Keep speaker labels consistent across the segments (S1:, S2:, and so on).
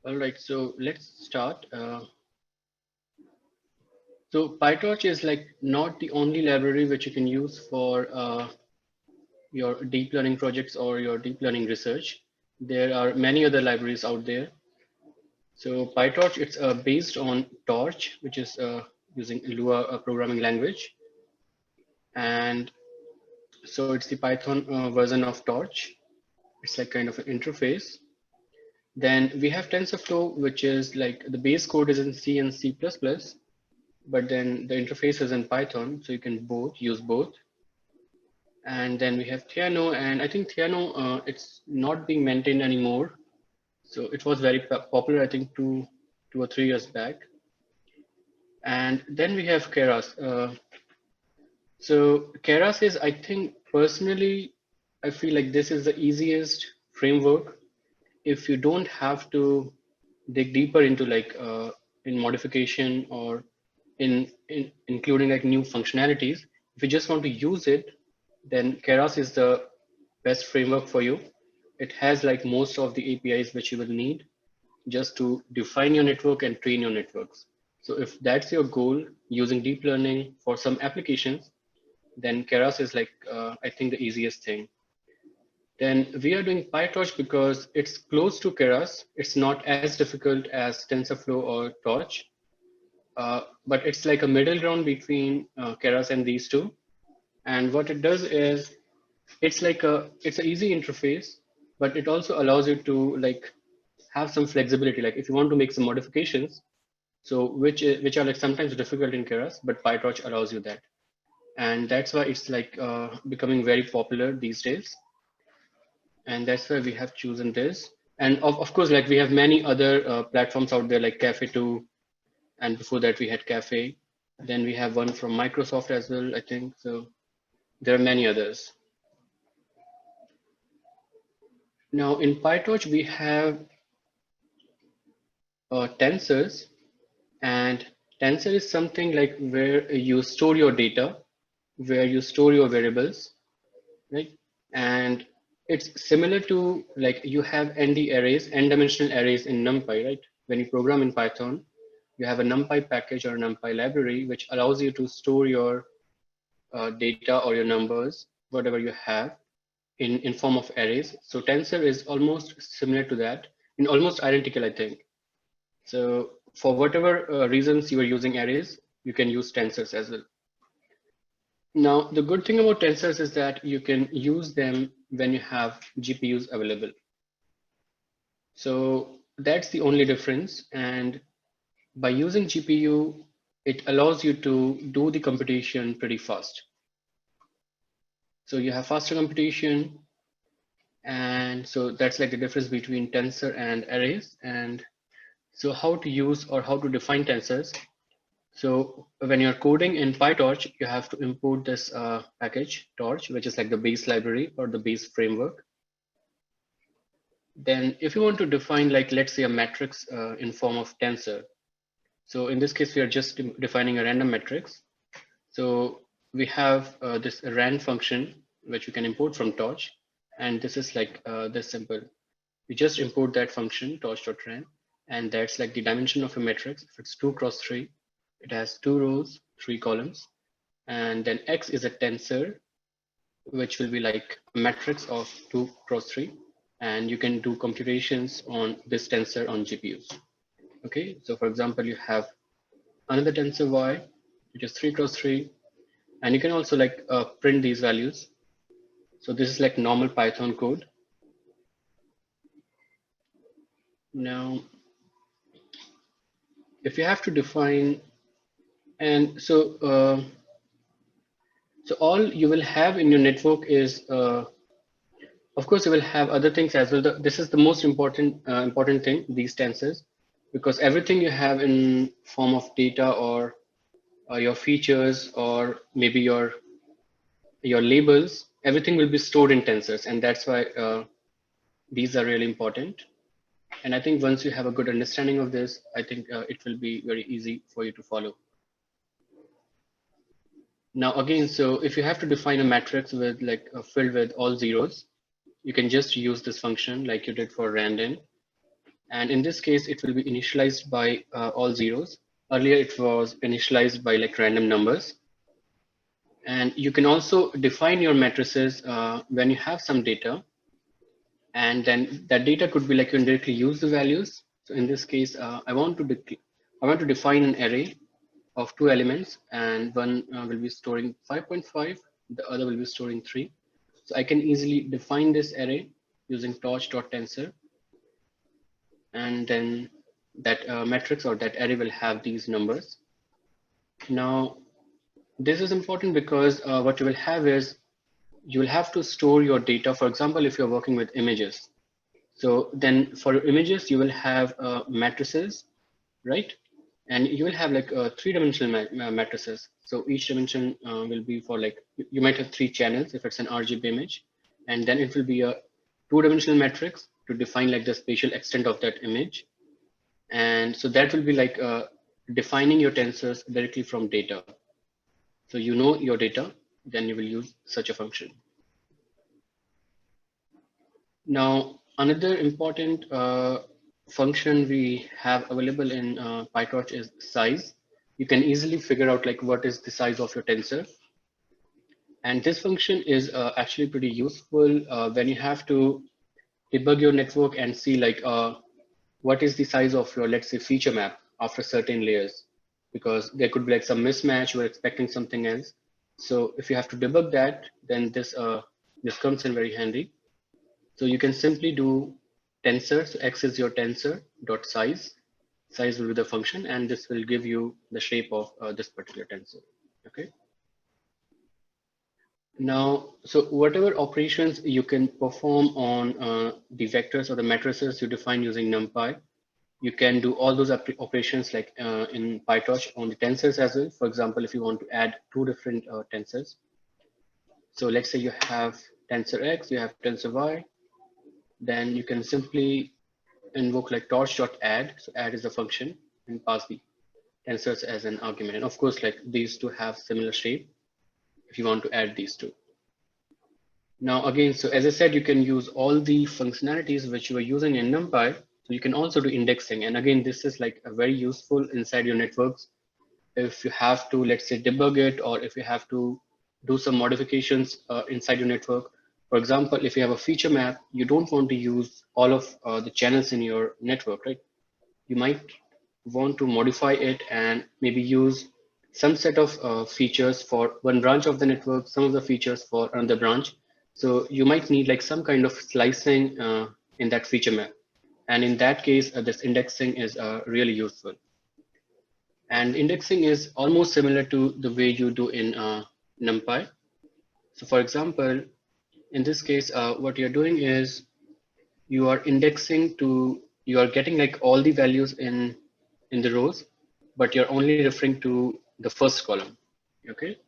S1: All right, so let's start. So PyTorch is like not the only library which you can use for your deep learning projects or your deep learning research. There are many other libraries out there. So PyTorch, it's based on Torch, which is using Lua programming language. And so it's the Python version of Torch. It's like kind of an interface. Then we have TensorFlow, which is like the base code is in C and C++, but then the interface is in Python, so you can use both. And then we have Theano, and I think Theano, it's not being maintained anymore. So it was very popular, I think, two or 3 years back. And then we have Keras. So Keras is, I think, personally, I feel like this is the easiest framework if you don't have to dig deeper into like in modification or in including like new functionalities. If you just want to use it, then Keras is the best framework for you. It has like most of the APIs which you will need just to define your network and train your networks. So if that's your goal, using deep learning for some applications, then Keras is like, I think the easiest thing. Then we are doing PyTorch because it's close to Keras. It's not as difficult as TensorFlow or Torch, but it's like a middle ground between Keras and these two. And what it does is it's an easy interface, but it also allows you to like have some flexibility. Like if you want to make some modifications, so which are like sometimes difficult in Keras, but PyTorch allows you that. And that's why it's like becoming very popular these days. And that's why we have chosen this. And of course, like we have many other platforms out there like Cafe2, and before that we had Cafe. Then we have one from Microsoft as well, I think. So there are many others. Now in PyTorch, we have tensors, and tensor is something like where you store your data, where you store your variables, right? And it's similar to like you have ND arrays, n-dimensional arrays in NumPy, right? When you program in Python, you have a NumPy package or a NumPy library, which allows you to store your data or your numbers, whatever you have, in form of arrays. So tensor is almost similar to that, and almost identical, I think. So for whatever reasons you are using arrays, you can use tensors as well. Now, the good thing about tensors is that you can use them when you have GPUs available. So that's the only difference. And by using GPU, it allows you to do the computation pretty fast. So you have faster computation. And so that's like the difference between tensor and arrays. And so how to use or how to define tensors. So when you're coding in PyTorch, you have to import this package, Torch, which is like the base library or the base framework. Then if you want to define, like, let's say a matrix in form of tensor. So in this case, we are just defining a random matrix. So we have this rand function, which you can import from Torch. And this is like this simple. You just import that function, torch.rand, and that's like the dimension of a matrix. If it's 2 cross 3, it has 2 rows, 3 columns. And then X is a tensor, which will be like a matrix of 2 cross 3. And you can do computations on this tensor on GPUs. Okay, so for example, you have another tensor Y, which is 3 cross 3. And you can also like print these values. So this is like normal Python code. Now, if you have to define, and so all you will have in your network is, of course, you will have other things as well. This is the most important thing, these tensors, because everything you have in form of data or your features or maybe your labels, everything will be stored in tensors, and that's why these are really important. And I think once you have a good understanding of this, I think it will be very easy for you to follow. Now, again, so if you have to define a matrix with like filled with all zeros, you can just use this function like you did for randin. And in this case, it will be initialized by all zeros. Earlier, it was initialized by like random numbers. And you can also define your matrices when you have some data. And then that data could be like you can directly use the values. So in this case, I want to define an array of two elements, and one will be storing 5.5, the other will be storing 3. So I can easily define this array using torch.tensor, and then that matrix or that array will have these numbers. Now, this is important because what you will have is you will have to store your data. For example, if you're working with images, so then for your images, you will have matrices, right? And you will have like three-dimensional matrices. So each dimension will be for like, you might have 3 channels if it's an RGB image, and then it will be a 2-dimensional matrix to define like the spatial extent of that image. And so that will be like defining your tensors directly from data. So you know your data, then you will use such a function. Now, another important function we have available in PyTorch is size. You can easily figure out like what is the size of your tensor. And this function is actually pretty useful when you have to debug your network and see like what is the size of your, let's say, feature map after certain layers, because there could be like some mismatch, we're expecting something else. So if you have to debug that, then this comes in very handy. So you can simply do tensor. So x is your tensor dot size. Size will be the function, and this will give you the shape of this particular tensor. Okay. Now, so whatever operations you can perform on the vectors or the matrices you define using NumPy, you can do all those operations like in PyTorch on the tensors as well. For example, if you want to add 2 different tensors. So let's say you have tensor x, you have tensor y, then you can simply invoke like torch.add. So add is a function and pass the tensors as an argument. And of course, like these two have similar shape if you want to add these two. Now again, so as I said, you can use all the functionalities which you are using in NumPy. So you can also do indexing. And again, this is like a very useful inside your networks. If you have to, let's say, debug it, or if you have to do some modifications inside your network. For example, if you have a feature map, you don't want to use all of the channels in your network, right? You might want to modify it and maybe use some set of features for one branch of the network, some of the features for another branch. So you might need like some kind of slicing in that feature map. And in that case, this indexing is really useful. And indexing is almost similar to the way you do in NumPy. So for example, in this case, what you're doing is you are indexing you are getting like all the values in the rows, but you're only referring to the first column, okay?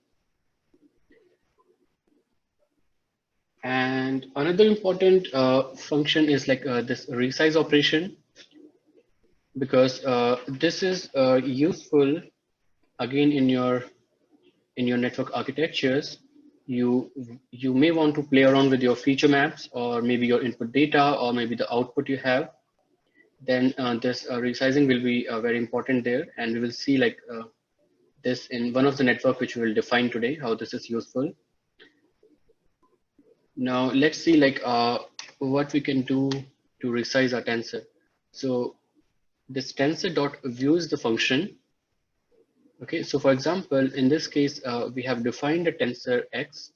S1: And another important function is like this resize operation, because this is useful again in your network architectures. You may want to play around with your feature maps, or maybe your input data, or maybe the output you have. Then this resizing will be very important there, and we will see like this in one of the network which we will define today, how this is useful. Now let's see like what we can do to resize our tensor. So this tensor.view is the function. Okay, so for example, in this case, we have defined a tensor x,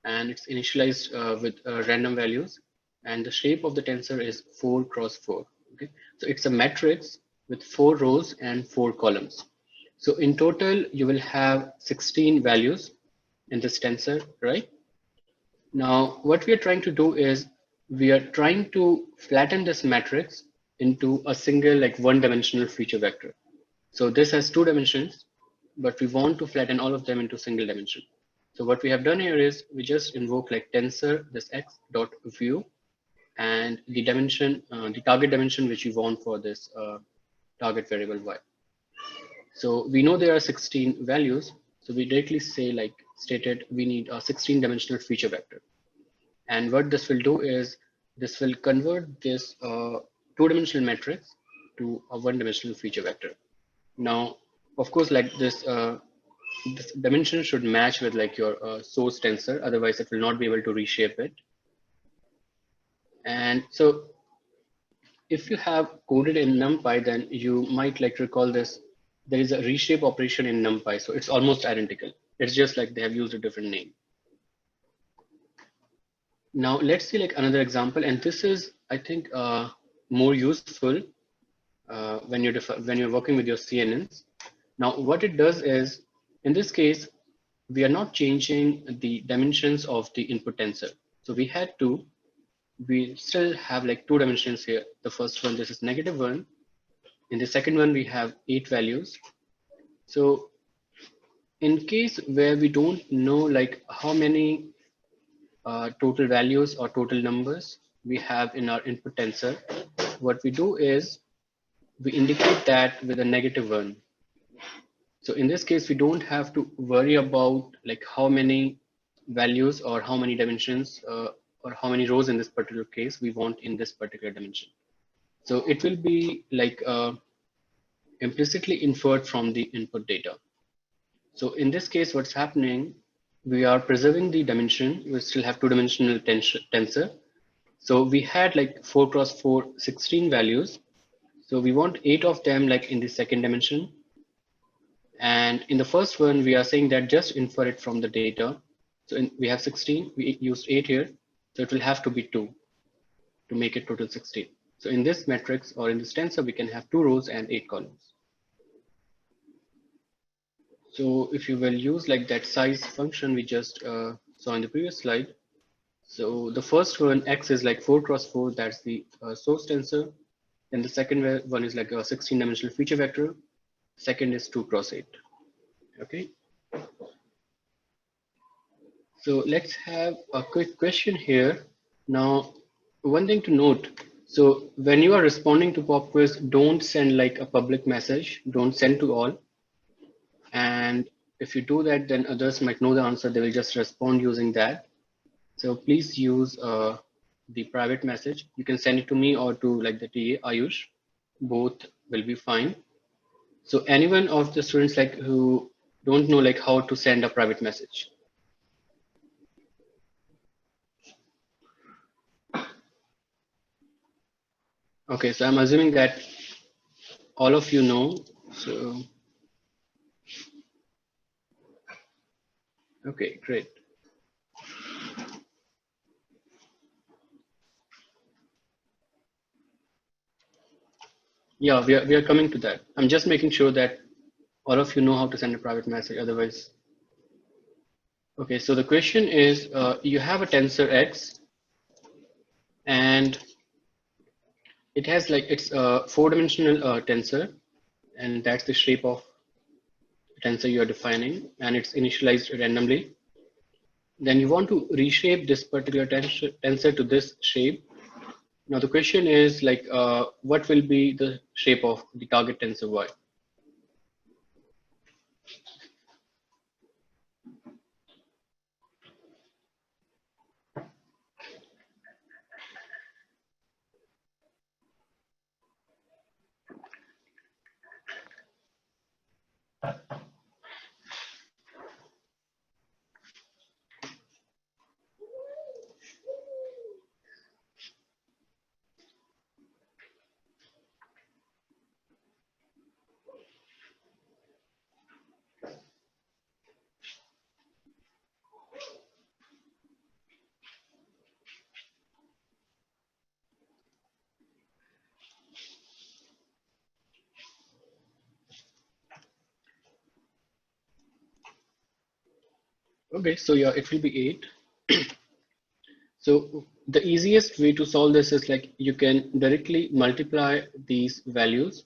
S1: and it's initialized with random values, and the shape of the tensor is 4 cross 4. Okay, so it's a matrix with 4 rows and 4 columns. So in total, you will have 16 values in this tensor, right? Now, what we are trying to do is we are trying to flatten this matrix into a single like one-dimensional feature vector. So this has 2 dimensions, but we want to flatten all of them into single dimension. So what we have done here is we just invoke like tensor this x dot view, and the dimension, the target dimension which we want for this target variable y. So we know there are 16 values. So we directly say like stated, we need a 16 dimensional feature vector. And what this will do is this will convert this two-dimensional matrix to a one-dimensional feature vector. Now, of course, like this dimension should match with like your source tensor, otherwise it will not be able to reshape it. And so if you have coded in NumPy, then you might like recall this. There is a reshape operation in NumPy, so it's almost identical. It's just like they have used a different name. Now let's see like another example, and this is, I think, more useful when you're working with your CNNs. Now what it does is, in this case, we are not changing the dimensions of the input tensor. So we had two. We still have like two dimensions here. The first one, this is -1. In the second one, we have 8 values. So in case where we don't know like how many total values or total numbers we have in our input tensor, what we do is we indicate that with a -1. So in this case, we don't have to worry about like how many values or how many dimensions or how many rows in this particular case we want in this particular dimension. So it will be like implicitly inferred from the input data. So in this case, what's happening, we are preserving the dimension. We still have two-dimensional tensor. So we had like 4 cross 4, 16 values. So we want 8 of them like in the second dimension. And in the first one, we are saying that just infer it from the data. So we have 16, we used 8 here. So it will have to be 2 to make it total 16. So in this matrix or in this tensor, we can have 2 rows and 8 columns. So if you will use like that size function we just saw in the previous slide. So the first one, X, is like 4 cross 4, that's the source tensor. And the second one is like a 16-dimensional feature vector. Second is 2 cross 8. Okay. So let's have a quick question here. Now, one thing to note. So when you are responding to pop quiz, don't send like a public message. Don't send to all. And if you do that, then others might know the answer. They will just respond using that. So please use the private message. You can send it to me or to like the TA Ayush. Both will be fine. So anyone of the students like who don't know like how to send a private message. Okay, so I'm assuming that all of you know. So okay, great. Yeah, we are coming to that. I'm just making sure that all of you know how to send a private message. Otherwise, okay. So the question is, you have a tensor X, and it has like it's a 4-dimensional tensor, and that's the shape of tensor you are defining, and it's initialized randomly. Then you want to reshape this particular tensor to this shape. Now the question is like, what will be the shape of the target tensor Y? Okay, so yeah, it will be 8. So the easiest way to solve this is like you can directly multiply these values.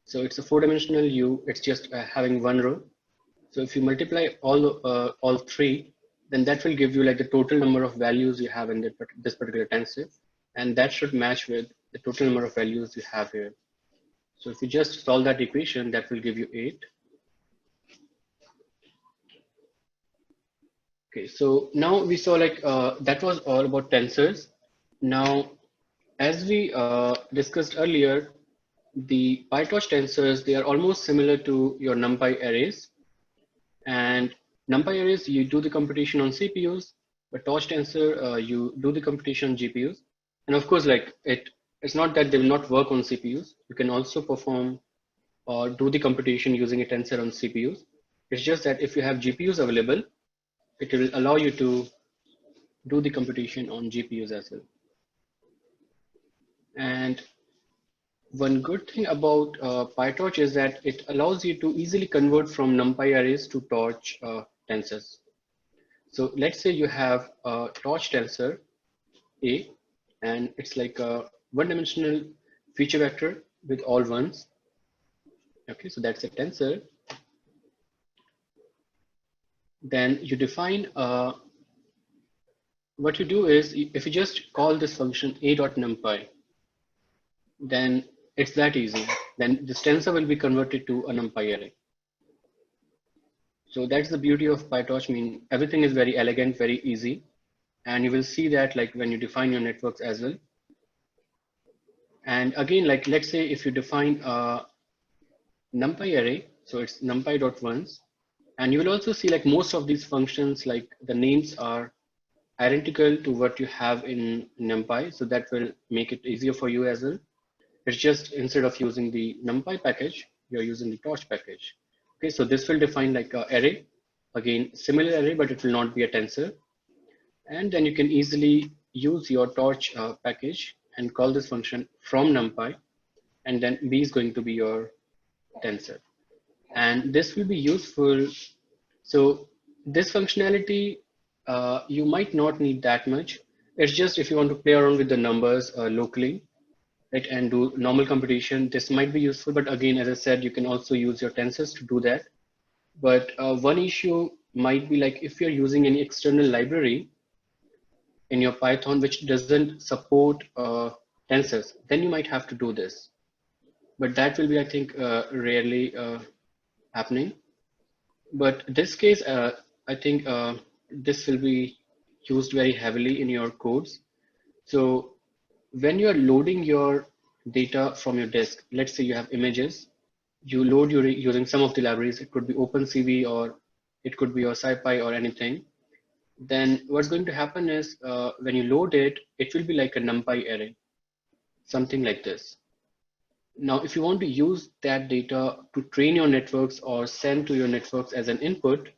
S1: So it's a 4-dimensional U, it's just having one row. So if you multiply all 3, then that will give you like the total number of values you have in this particular tensor. And that should match with the total number of values you have here. So if you just solve that equation, that will give you 8. Okay, so now we saw like that was all about tensors. Now As we discussed earlier, the PyTorch tensors, they are almost similar to your NumPy arrays. And NumPy arrays, you do the computation on CPUs, but Torch tensor, you do the computation on GPUs. And of course, like it's not that they will not work on CPUs. You can also perform or do the computation using a tensor on CPUs. It's just that if you have GPUs available, it will allow you to do the computation on GPUs as well. And one good thing about PyTorch is that it allows you to easily convert from NumPy arrays to Torch tensors. So let's say you have a Torch tensor A, and it's like a one-dimensional feature vector with all ones. Okay, so that's a tensor. Then you define what you do is if you just call this function a.numpy, then it's that easy. Then this tensor will be converted to a NumPy array. So that's the beauty of PyTorch. I mean, everything is very elegant, very easy. And you will see that like when you define your networks as well. And again, like let's say if you define a NumPy array, so it's numpy.ones, and you will also see like most of these functions, like the names are identical to what you have in NumPy. So that will make it easier for you as well. It's just instead of using the NumPy package, you're using the Torch package. Okay, so this will define like an array. Again, similar array, but it will not be a tensor. And then you can easily use your Torch package and call this function from NumPy. And then B is going to be your tensor. And this will be useful. So this functionality, you might not need that much. It's just if you want to play around with the numbers locally, right, and do normal computation, this might be useful. But again, as I said, you can also use your tensors to do that. But one issue might be like if you're using any external library in your Python which doesn't support tensors, then you might have to do this. But that will be, I think, rarely happening. But this case, I think this will be used very heavily in your codes. So when you are loading your data from your disk, let's say you have images, you load using some of the libraries. It could be OpenCV or it could be your SciPy or anything. Then what's going to happen is when you load it, it will be like a NumPy array, something like this. Now, if you want to use that data to train your networks or send to your networks as an input,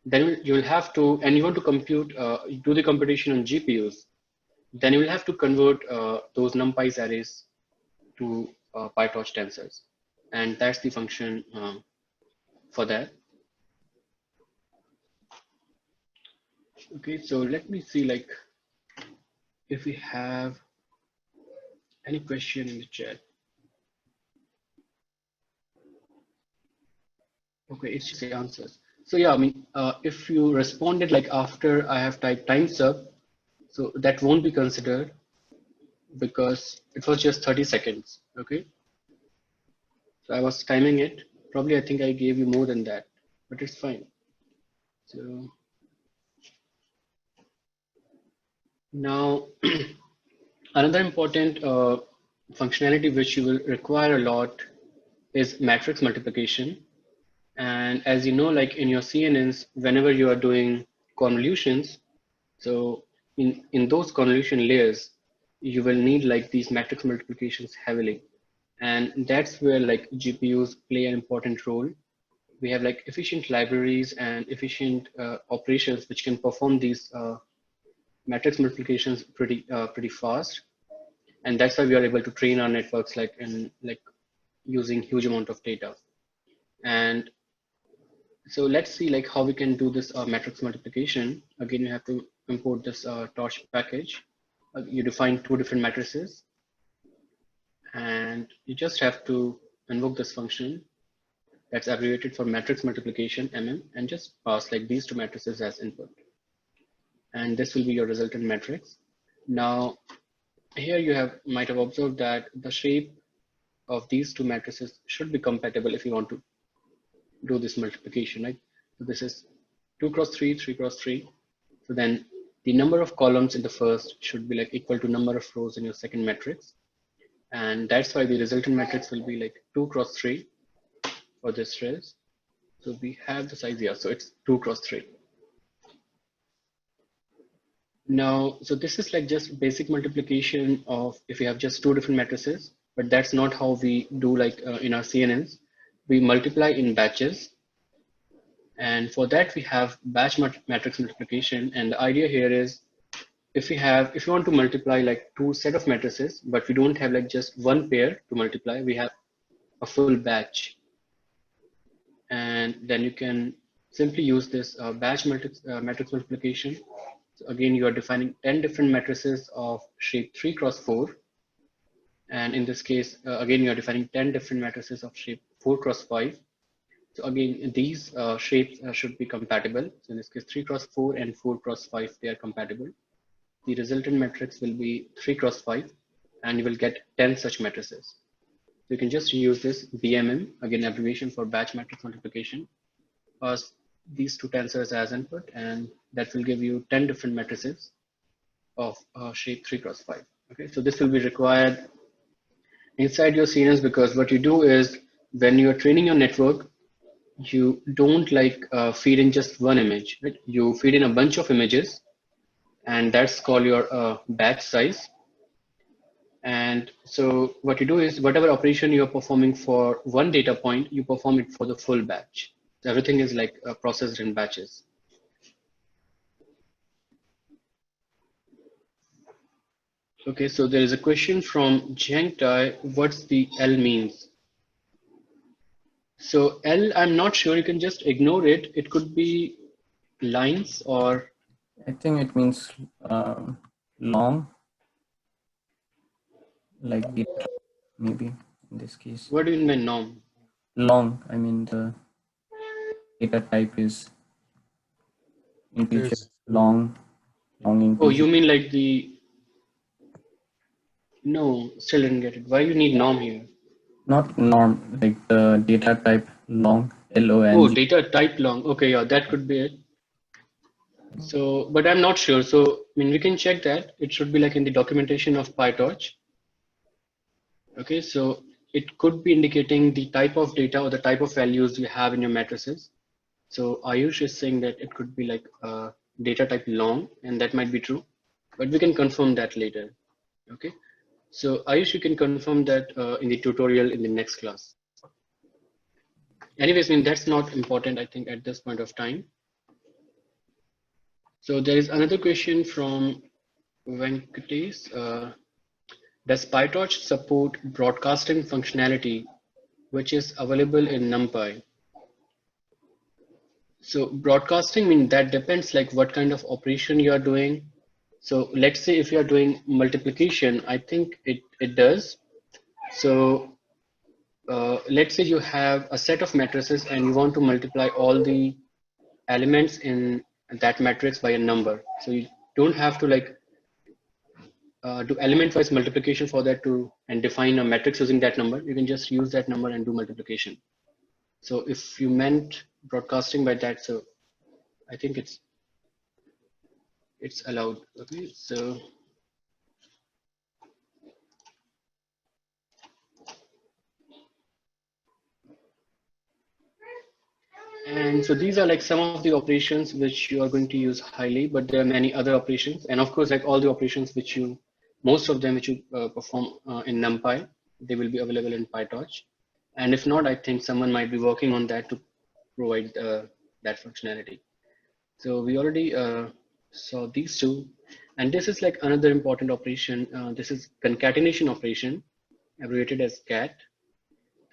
S1: then you will have to, and you want to compute, do the computation on GPUs, then you will have to convert those NumPy arrays to PyTorch tensors. And that's the function for that. Okay, so let me see like if we have any question in the chat. Okay, it's just the answers. So yeah, I mean, if you responded like after I have typed time's up, so that won't be considered because it was just 30 seconds, okay? So I was timing it. Probably I think I gave you more than that, but it's fine. So now another important functionality which you will require a lot is matrix multiplication. And as you know, like in your CNNs, whenever you are doing convolutions, so in those convolution layers, you will need like these matrix multiplications heavily. And that's where like GPUs play an important role. We have like efficient libraries and efficient operations which can perform these matrix multiplications pretty fast. And that's why we are able to train our networks like in like using huge amount of data. And so let's see like how we can do this matrix multiplication. Again, you have to import this Torch package. You define two different matrices, and you just have to invoke this function that's abbreviated for matrix multiplication MM, and just pass like these two matrices as input. And this will be your resultant matrix. Now, here you might have observed that the shape of these two matrices should be compatible if you want to do this multiplication, right? So this is 2 cross 3, 3 cross 3. So then the number of columns in the first should be like equal to number of rows in your second matrix. And that's why the resultant matrix will be like 2 cross 3 for this trace. So we have the size here, so it's 2 cross 3. Now, so this is like just basic multiplication of if you have just two different matrices, but that's not how we do like in our CNNs. We multiply in batches. And for that, we have batch matrix multiplication. And the idea here is if you want to multiply like two set of matrices, but we don't have like just one pair to multiply, we have a full batch. And then you can simply use this batch matrix multiplication. So again, you are defining 10 different matrices of shape 3 cross 4. And in this case, again, you are defining 10 different matrices of shape 4 cross 5. So again, these shapes should be compatible. So in this case, 3 cross 4 and 4 cross 5, they are compatible. The resultant matrix will be 3 cross 5, and you will get 10 such matrices. So you can just use this BMM, again, abbreviation for batch matrix multiplication, pass these two tensors as input, and that will give you 10 different matrices of shape 3 cross 5. Okay, so this will be required inside your CNNs, because what you do is when you are training your network, you don't like feed in just one image, right? You feed in a bunch of images, and that's called your batch size. And so what you do is whatever operation you're performing for one data point, you perform it for the full batch. So everything is like processed in batches. Okay, so there is a question from Jiang Tai, what's the L means? So L, I'm not sure, you can just ignore it. It could be lines or...
S2: I think it means long, like data, maybe in this case.
S1: What do you mean by norm?
S2: Long, I mean the data type is integer,
S3: Yes.
S2: long integer.
S1: Oh, you mean like the... No, still didn't get it. Why you need norm here?
S2: Not norm, like the data type long, long.
S1: Oh, data type long. Okay, yeah, that could be it. So, but I'm not sure. So, I mean, we can check that. It should be like in the documentation of PyTorch. Okay, so it could be indicating the type of data or the type of values you have in your matrices. So Ayush is saying that it could be like data type long, and that might be true, but we can confirm that later. Okay, so Ayush, you can confirm that in the tutorial in the next class. Anyways, I mean, that's not important, I think, at this point of time. So there is another question from Venkatesh. Does PyTorch support broadcasting functionality, which is available in NumPy? So broadcasting, I mean, that depends like what kind of operation you are doing. So let's say if you are doing multiplication, I think it does. So let's say you have a set of matrices and you want to multiply all the elements in that matrix by a number. So you don't have to like do element-wise multiplication for that and define a matrix using that number. You can just use that number and do multiplication. So if you meant broadcasting by that, so I think it's allowed. Okay, so and so these are like some of the operations which you are going to use highly, but there are many other operations, and of course like all the operations which you, most of them which you perform in NumPy, they will be available in PyTorch. And if not, I think someone might be working on that to provide that functionality. So we already saw these two, and this is like another important operation. This is concatenation operation, abbreviated as CAT.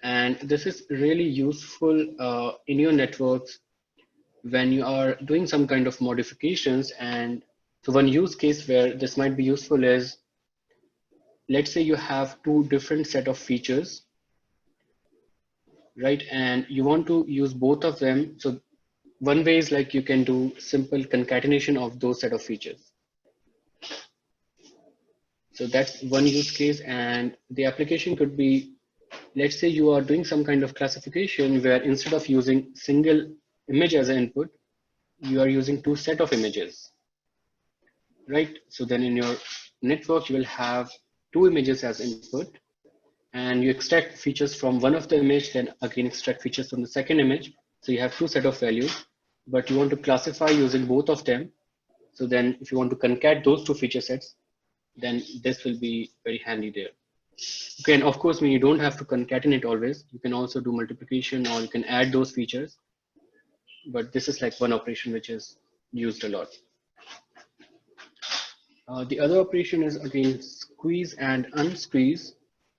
S1: And this is really useful in your networks when you are doing some kind of modifications. And so one use case where this might be useful is, let's say you have two different set of features, right? And you want to use both of them. So one way is like you can do simple concatenation of those set of features. So that's one use case, and the application could be, let's say you are doing some kind of classification where instead of using single image as an input, you are using two set of images. right? So then in your network, you will have two images as input, and you extract features from one of the image, then again extract features from the second image. So you have two set of values, but you want to classify using both of them. So then if you want to concat those two feature sets, then this will be very handy there. Okay, and of course, when you don't have to concatenate always, you can also do multiplication or you can add those features. But this is like one operation which is used a lot. The other operation is again squeeze and unsqueeze.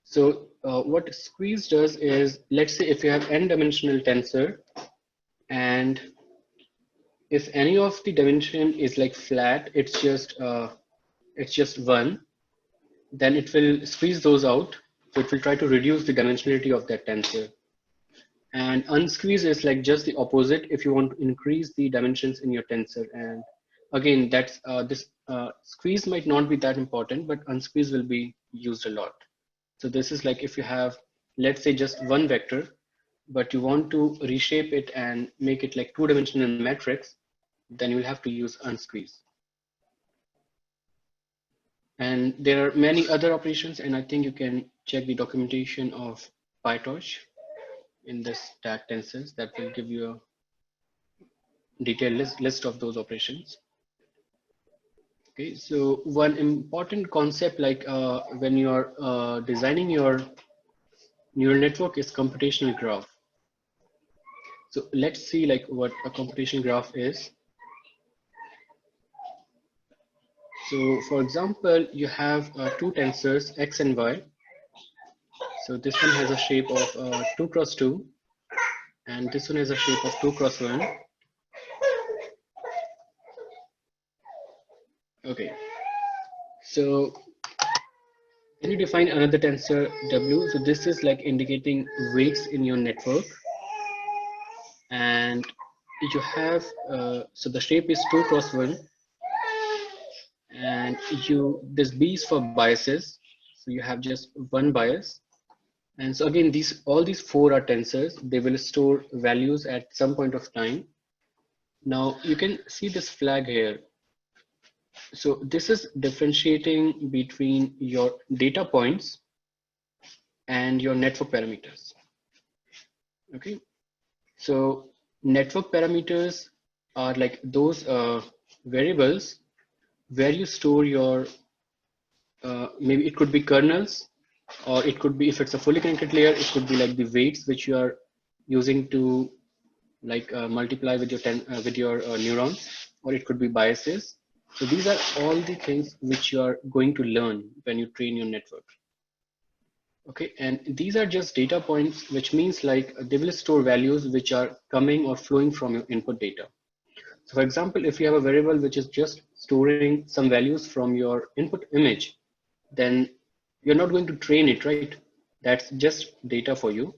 S1: So what squeeze does is, let's say if you have n-dimensional tensor, and if any of the dimension is like flat, it's just one, then it will squeeze those out. So it will try to reduce the dimensionality of that tensor. And unsqueeze is like just the opposite if you want to increase the dimensions in your tensor. And again, that's this squeeze might not be that important, but unsqueeze will be used a lot. So this is like if you have, let's say, just one vector, but you want to reshape it and make it like two-dimensional matrix, then you'll have to use unsqueeze. And there are many other operations, and I think you can check the documentation of PyTorch in this stack tensors that will give you a detailed list of those operations. Okay, so one important concept, like when you are designing your neural network, is computational graph. So let's see like what a computational graph is. So for example, you have two tensors x and y. So this one has a shape of 2 cross 2, and this one has a shape of 2 cross 1. Okay, so then you define another tensor w. So this is like indicating weights in your network. And you have, so the shape is 2 cross 1. And this B is for biases. So you have just one bias. And so again, all these four are tensors. They will store values at some point of time. Now you can see this flag here. So this is differentiating between your data points and your network parameters. Okay, so network parameters are like those variables where you store your, maybe it could be kernels, or it could be, if it's a fully connected layer, it could be like the weights which you are using to like multiply with your neurons, or it could be biases. So these are all the things which you are going to learn when you train your network. Okay, and these are just data points, which means like they will store values which are coming or flowing from your input data. So for example, if you have a variable which is just storing some values from your input image, then you're not going to train it, right? That's just data for you.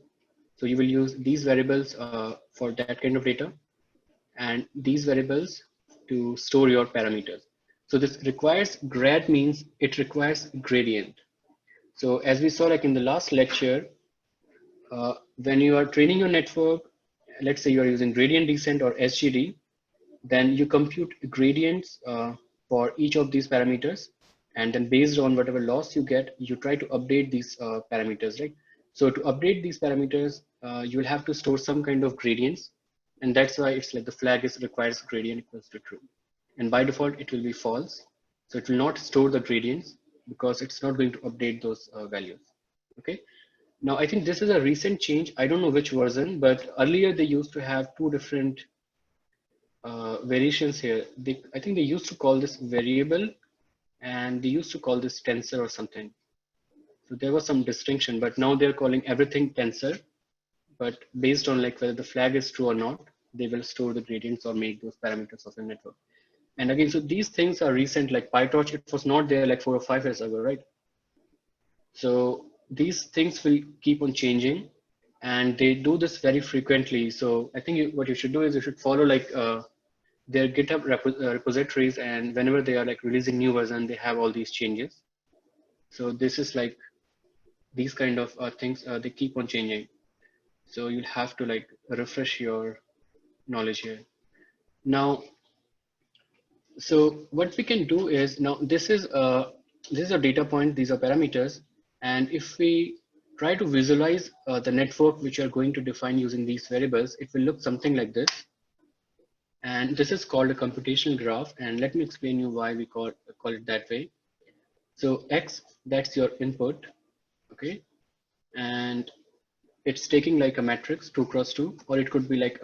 S1: So you will use these variables for that kind of data, and these variables to store your parameters. So this requires grad, means it requires gradient. So as we saw like in the last lecture, when you are training your network, let's say you are using gradient descent or SGD, then you compute gradients for each of these parameters. And then based on whatever loss you get, you try to update these parameters, right? So to update these parameters, you will have to store some kind of gradients. And that's why it's like the flag is requires gradient equals to true. And by default, it will be false. So it will not store the gradients because it's not going to update those values. Okay. Now, I think this is a recent change. I don't know which version, but earlier they used to have two different variations here. I think they used to call this variable, and they used to call this tensor or something. So there was some distinction, but now they're calling everything tensor. But based on like whether the flag is true or not, they will store the gradients or make those parameters of the network. And again, so these things are recent, like PyTorch, it was not there like 4 or 5 years ago, right? So these things will keep on changing, and they do this very frequently. So I think what you should do is you should follow like their GitHub repositories, and whenever they are like releasing new version, they have all these changes. So this is like these kind of things, they keep on changing. So you'll have to like refresh your knowledge here. Now, So what we can do is, now this is a data point, these are parameters, and if we try to visualize the network which are going to define using these variables, it will look something like this. And this is called a computational graph. And let me explain you why we call it that way. So X, that's your input, okay? And it's taking like a matrix 2 cross 2, or it could be like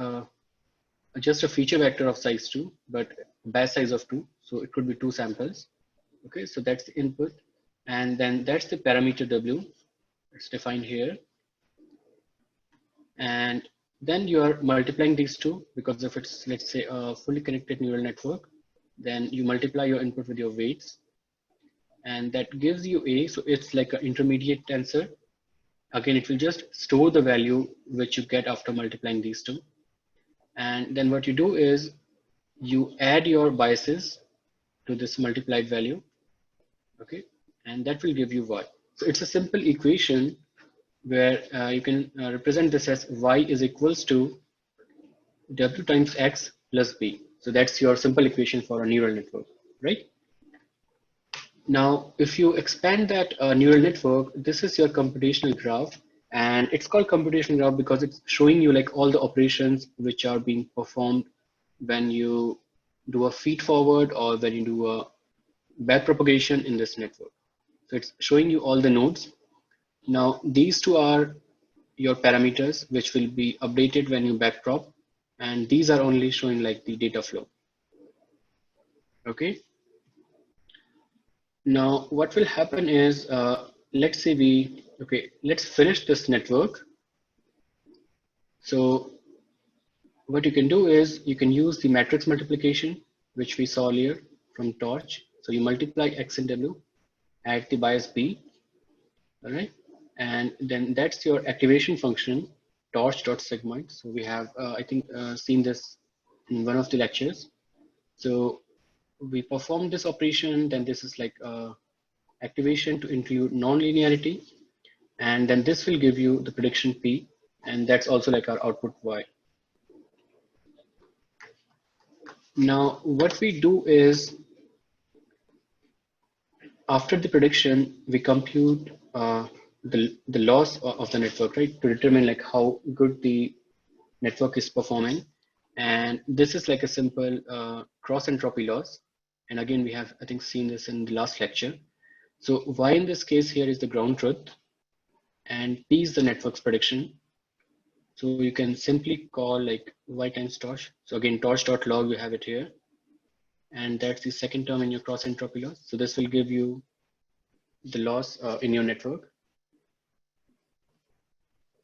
S1: just a feature vector of size 2, but batch size of 2. So it could be 2 samples. Okay, so that's the input. And then that's the parameter W. It's defined here. And then you are multiplying these two, because if it's, let's say, a fully connected neural network, then you multiply your input with your weights. And that gives you A. So it's like an intermediate tensor. Again, it will just store the value which you get after multiplying these two. And then what you do is you add your biases to this multiplied value, okay, and that will give you y. So it's a simple equation where you can represent this as y is equals to w times x plus b. So that's your simple equation for a neural network, right? Now, if you expand that neural network, this is your computational graph, and it's called computational graph because it's showing you like all the operations which are being performed when you do a feed forward or when you do a back propagation in this network. So it's showing you all the nodes. Now, these two are your parameters, which will be updated when you backprop. And these are only showing like the data flow. Okay. Now, what will happen is, let's say let's finish this network. So what you can do is you can use the matrix multiplication, which we saw earlier from Torch. So you multiply X and W at the bias B, all right? And then that's your activation function, torch.segment. So we have, I think, seen this in one of the lectures. So we perform this operation, then this is like activation to include non-linearity. And then this will give you the prediction P, and that's also like our output Y. Now, what we do is, after the prediction, we compute the loss of the network, right, to determine like how good the network is performing. And this is like a simple cross entropy loss. And again, we have, I think, seen this in the last lecture. So Y in this case here is the ground truth, and P is the network's prediction. So you can simply call like Y times torch. So again, torch.log, we have it here. And that's the second term in your cross entropy loss. So this will give you the loss in your network.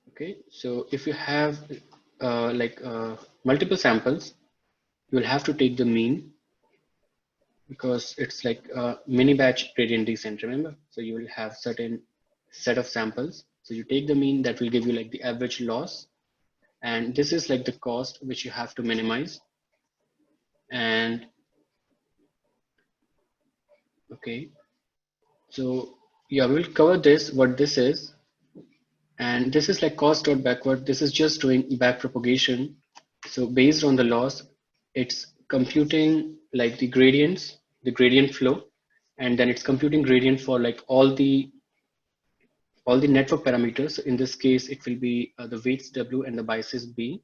S1: Okay, so if you have multiple samples, you will have to take the mean, because it's like a mini batch gradient descent, remember? So you will have certain set of samples. So you take the mean, that will give you like the average loss. And this is like the cost which you have to minimize. And okay, so yeah, we'll cover this, what this is. And this is like cost dot backward. This is just doing back propagation. So based on the loss, it's computing like the gradients, the gradient flow, and then it's computing gradient for like all the network parameters. So in this case, it will be the weights W and the biases B.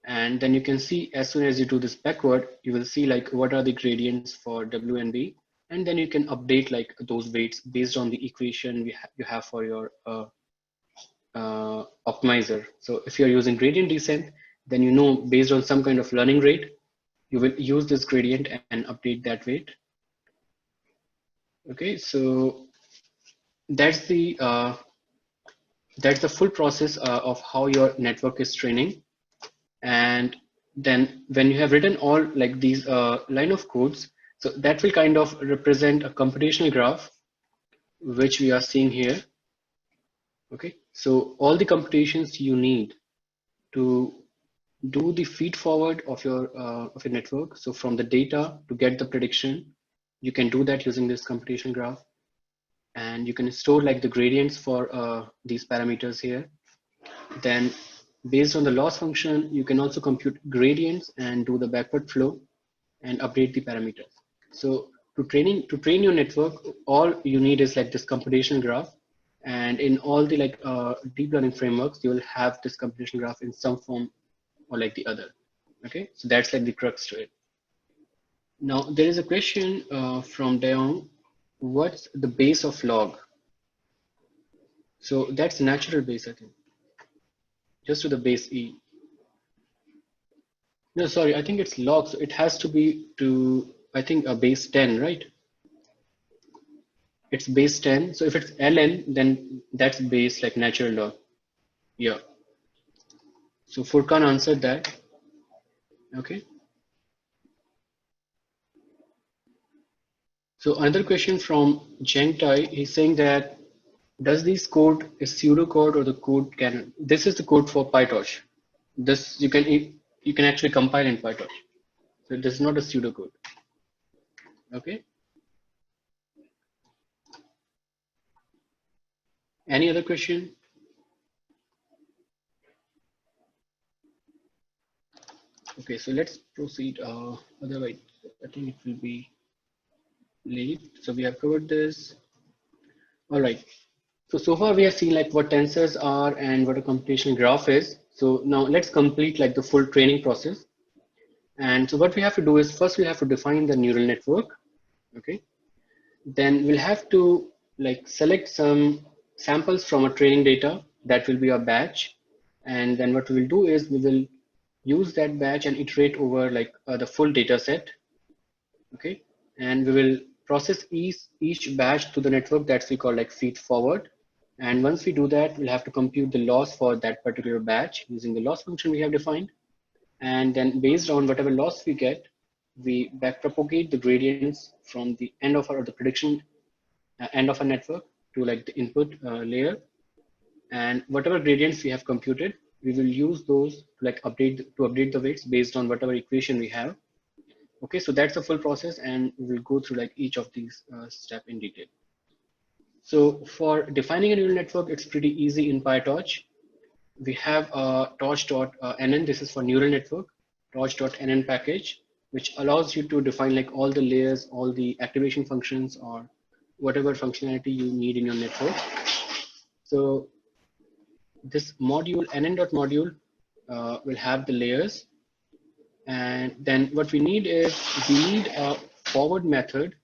S1: And then you can see, as soon as you do this backward, you will see like what are the gradients for W and B. And then you can update like those weights based on the equation you have for your optimizer. So if you're using gradient descent, then you know based on some kind of learning rate, you will use this gradient and update that weight. Okay, so that's the full process of how your network is training. And then when you have written all like these line of codes, so that will kind of represent a computational graph, which we are seeing here. Okay, so all the computations you need to do the feed forward of your network. So from the data to get the prediction, you can do that using this computational graph. And you can store like the gradients for these parameters here. Then based on the loss function, you can also compute gradients and do the backward flow. and update the parameters. So to train your network, all you need is like this computational graph. And in all the like deep learning frameworks, you will have this computational graph in some form or like the other. Okay, so that's like the crux to it. Now there is a question from Deong. What's the base of log? So that's natural base, I think. Just to the base E. No, sorry, I think it's log. So it has to be to, I think, a base 10, right? It's base 10. So if it's ln, then that's base like natural log. Yeah. So Furkan answered that. Okay. So another question from Zheng Tai, he's saying that does this code is pseudocode or the code can, this is the code for PyTorch. This you can actually compile in PyTorch. So this is not a pseudocode. Okay. Any other question? Okay, so let's proceed. Otherwise, I think it will be late. So we have covered this. All right. So far we have seen like what tensors are and what a computational graph is. So now let's complete like the full training process. And so what we have to do is first we have to define the neural network. Okay. Then we'll have to like select some samples from a training data that will be a batch. And then what we will do is we will use that batch and iterate over like the full data set. Okay. And we will process each batch to the network that we call like feed forward. And once we do that, we'll have to compute the loss for that particular batch using the loss function we have defined. And then based on whatever loss we get, we backpropagate the gradients from the end of the prediction end of a network to like the input layer. And whatever gradients we have computed, we will use those to like update the weights based on whatever equation we have. Okay, so that's the full process, and we'll go through like each of these steps in detail. So for defining a neural network, it's pretty easy in PyTorch. We have torch.nn. This is for neural network, torch.nn package, which allows you to define like all the layers, all the activation functions, or whatever functionality you need in your network. So this module nn.module will have the layers. And then what we need is we need a forward method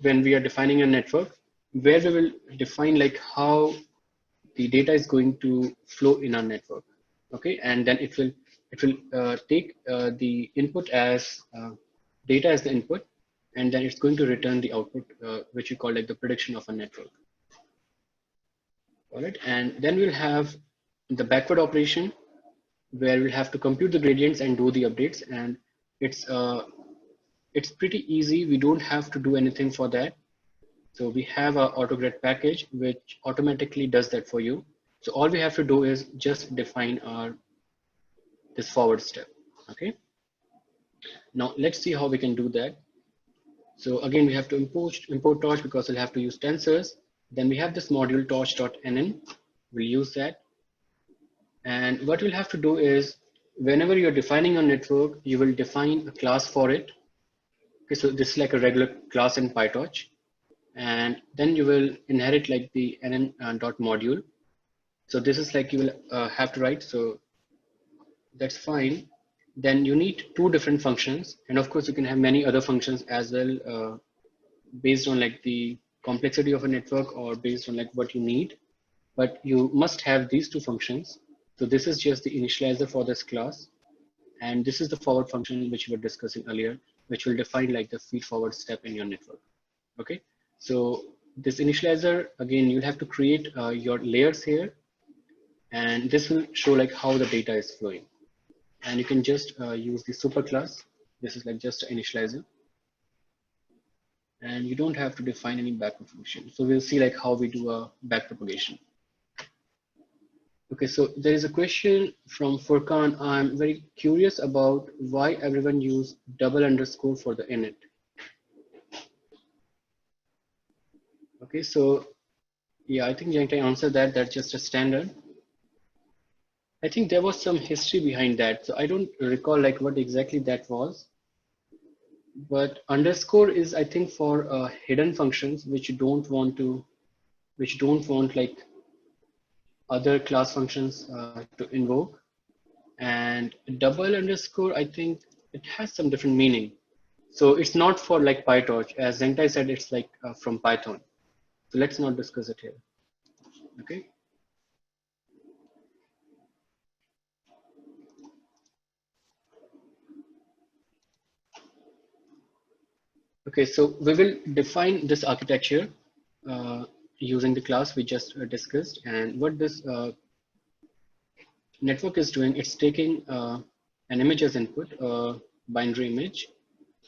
S1: when we are defining a network where we will define like how the data is going to flow in our network. Okay, and then it will take the input as data as the input, and then it's going to return the output, which we call like the prediction of a network. All right, and then we'll have the backward operation where we'll have to compute the gradients and do the updates, and it's pretty easy. We don't have to do anything for that. So we have our AutoGrid package, which automatically does that for you. So all we have to do is just define this forward step. Okay. Now let's see how we can do that. So again, we have to import torch because we'll have to use tensors. Then we have this module torch.nn. We'll use that. And what we'll have to do is whenever you're defining a network, you will define a class for it. Okay, so this is like a regular class in PyTorch. And then you will inherit like the nn.module. So this is like you will have to write. So that's fine. Then you need two different functions. And of course, you can have many other functions as well based on like the complexity of a network or based on like what you need. But you must have these two functions. So this is just the initializer for this class. And this is the forward function which we were discussing earlier, which will define like the feed forward step in your network. Okay. So this initializer, again, you'll have to create your layers here. And this will show like how the data is flowing. And you can just use the superclass. This is like just an initializer. And you don't have to define any backward function. So we'll see like how we do a backpropagation. Okay, so there is a question from Furkan. I'm very curious about why everyone use double underscore for the init. Okay, so yeah, I think Jangtai answered that. That's just a standard. I think there was some history behind that. So I don't recall like what exactly that was. But underscore is, I think, for hidden functions which you don't want to, which don't want like other class functions to invoke. And double underscore, I think it has some different meaning. So it's not for like PyTorch. As Zengtai said, it's like from Python. So let's not discuss it here. Okay. Okay, so we will define this architecture using the class we just discussed. And what this network is doing, it's taking an image as input, a binary image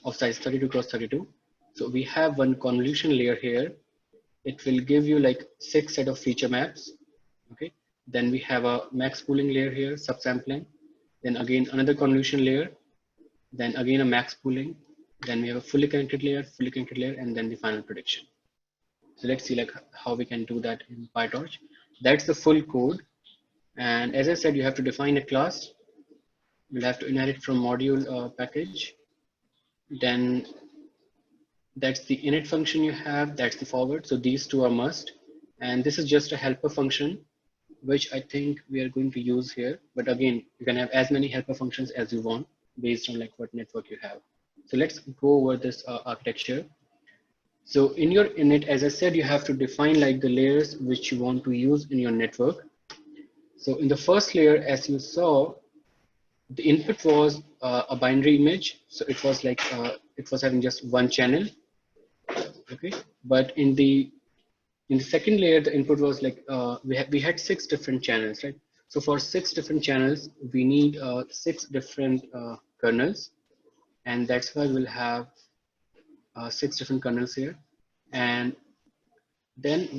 S1: of size 32 cross 32. So we have one convolution layer here. It will give you like 6 set of feature maps. Okay. Then we have a max pooling layer here, subsampling. Then again another convolution layer. Then again a max pooling. Then we have a fully connected layer, and then the final prediction. So let's see like how we can do that in PyTorch. That's the full code. And as I said, you have to define a class. You'll have to inherit from module package. Then that's the init function you have, that's the forward. So these two are must. And this is just a helper function, which I think we are going to use here. But again, you can have as many helper functions as you want based on like what network you have. So let's go over this architecture. So in your init, as I said, you have to define like the layers which you want to use in your network. So in the first layer, as you saw, the input was a binary image. So it was like, it was having just one channel. Okay. But in the second layer, the input was like, we had 6 different channels, right? So for 6 different channels, we need 6 different kernels. And that's why we'll have 6 different kernels here. And then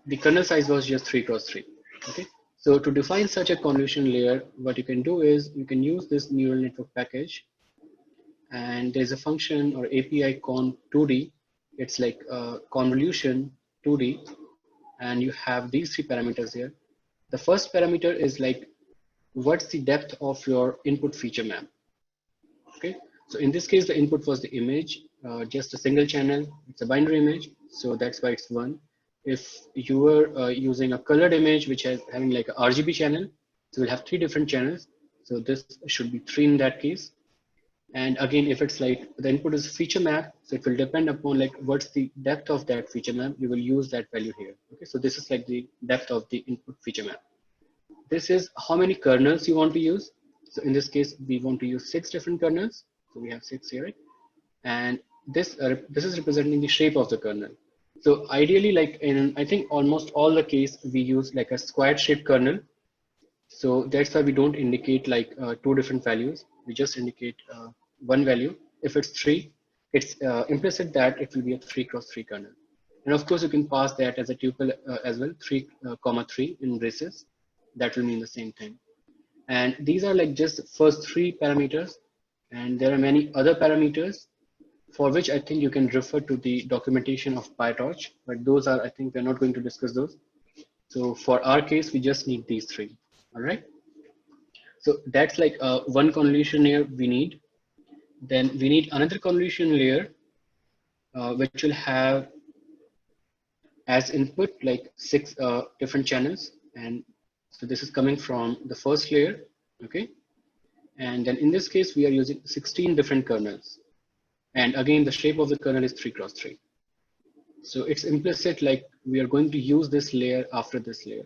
S1: the kernel size was just 3 cross 3. Okay. So to define such a convolution layer, what you can do is you can use this neural network package. And there's a function or API con2D. It's like convolution 2D. And you have these 3 parameters here. The first parameter is like, what's the depth of your input feature map? Okay. So in this case, the input was the image, just a single channel. It's a binary image. So that's why it's 1. If you were using a colored image, which has having like a RGB channel, so we'll have 3 different channels. So this should be 3 in that case. And again, if it's like the input is feature map, so it will depend upon like what's the depth of that feature map. You will use that value here. Okay, so this is like the depth of the input feature map. This is how many kernels you want to use. So in this case, we want to use 6 different kernels. So we have 6 here, right? And this is representing the shape of the kernel. So ideally, like in I think almost all the case, we use like a square shaped kernel. So that's why we don't indicate like 2 different values. We just indicate one value. If it's 3, it's implicit that it will be a 3 cross 3 kernel. And of course, you can pass that as a tuple as well, 3, comma 3 in braces. That will mean the same thing. And these are like just first 3 parameters. And there are many other parameters for which I think you can refer to the documentation of PyTorch. But those are, I think we're not going to discuss those. So for our case, we just need these 3. All right. So that's like one convolution layer we need. Then we need another convolution layer, which will have as input like 6 different channels. And so this is coming from the first layer. Okay. And then in this case, we are using 16 different kernels. And again, the shape of the kernel is 3 cross 3. So it's implicit like we are going to use this layer after this layer.